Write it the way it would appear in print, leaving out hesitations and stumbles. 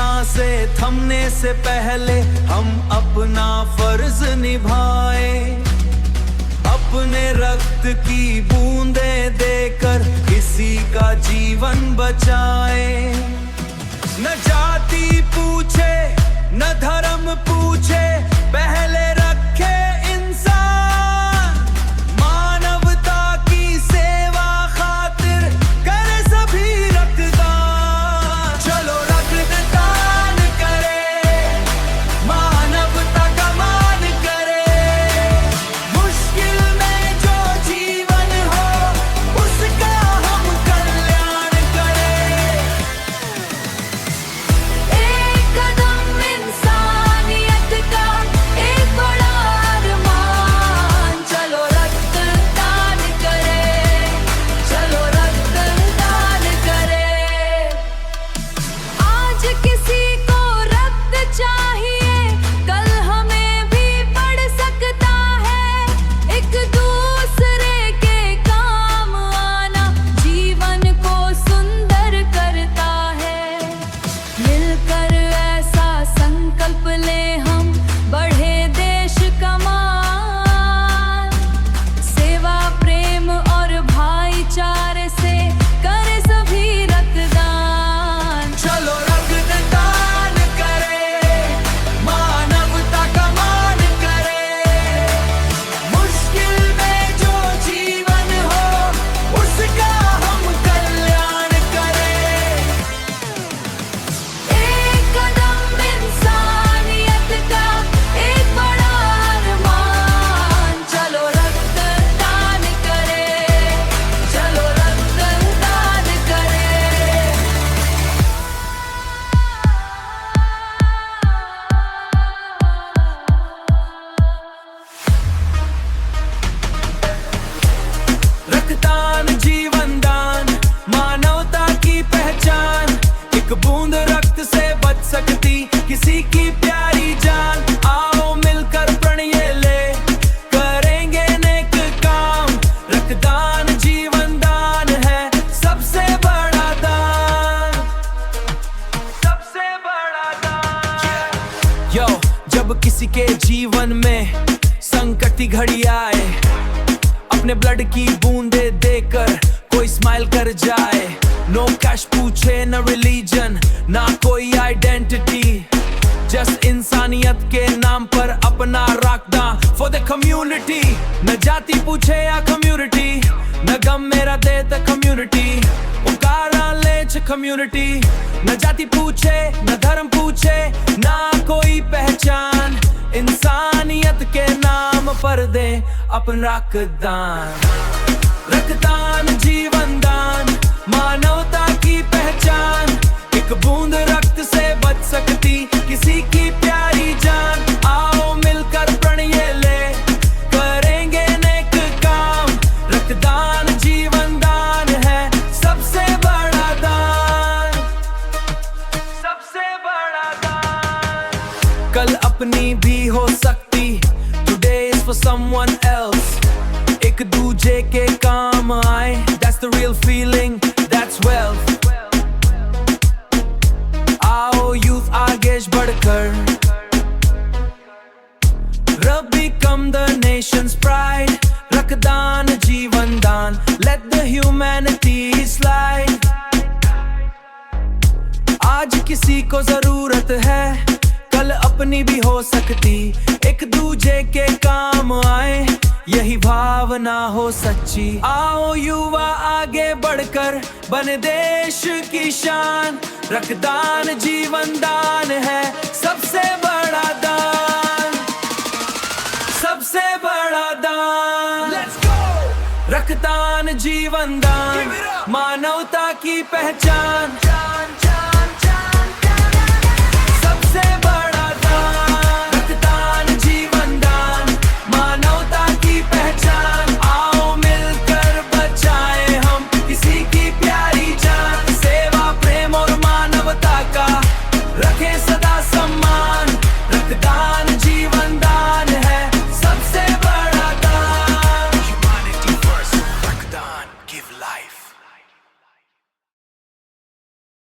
सांसें थमने से पहले हम अपना फर्ज निभाए, अपने रक्त की बूंदें देकर किसी का जीवन बचाए। न जाति पूछे न धर्म पूछे, पहले रखे इंसान, मानवता की सेवा खातिर करे सभी रक्तदान। चलो रक्तदान करे, मानवता का मान करे, मुश्किल में जो जीवन हो उसका हम कल्याण करें। एक कदम इंसानियत का एक बड़ा अरमान, चलो रक्तदान करें, चलो रक्तदान करें। आज किसी को रक्त चाहिए, कल हमें भी पड़ सकता है। एक दूसरे के काम आना जीवन को सुंदर करता है। मिलकर ऐसा संकल्प ले हम, बढ़े देश का मान, सेवा प्रेम और भाईचारे से करे सभी रक्तदान। चलो रक्तदान करें, मानवता का मान करें, मुश्किल में जो जीवन हो उसका हम कल्याण करें। एक कदम इंसानियत का एक बड़ा अरमान, चलो रक्तदान करें, चलो रक्तदान करें। रक्तदान जीवन दान, मानवता की पहचान, एक बूंद रक्त से बच सकती किसी की प्यारी जान। आओ मिलकर प्रण ये ले, करेंगे नेक काम, रक्तदान जीवन दान है सबसे बड़ा दान, सबसे बड़ा दान। यो, जब किसी के जीवन में संकट की घड़ी आए, अपने ब्लड की बूंदे देकर कोई स्माइल कर जाए। नो कैश पूछे न रिलीजन ना कोई आइडेंटिटी, जस्ट इंसानियत के नाम पर अपना रखना फॉर द कम्युनिटी। न जाति पूछे या कम्युनिटी, न गम मेरा दे द कम्युनिटी, उकारा ले कम्युनिटी। न जाति पूछे न धर्म पूछे ना कोई पहचान, इंसानियत के नाम पर दे अपना रक्तदान। रक्तदान जीवन दान, मानवता की पहचान, एक बूंद रक्त से बच सकती किसी की प्यारी जान। आओ मिलकर प्रण ये ले, करेंगे नेक काम, रक्तदान जीवन दान है सबसे बड़ा दान, सबसे बड़ा दान। कल अपनी भी हो सकती, today is for someone else, एक दूजे के काम आए, that's the real feeling, that's wealth। आओ यूथ आगे बढ़कर, रब become the nation's pride, रक्तदान जीवन दान, let the humanity slide। आज किसी को जरूरत है, कल अपनी भी हो सकती, एक दूजे के काम आए, यही भावना हो सच्ची। आओ युवा आगे बढ़कर बने देश की शान, रक्तदान जीवन दान है सबसे बड़ा दान, सबसे बड़ा दान। Let's go! रक्तदान जीवन दान, मानवता की पहचान, सबसे बड़ा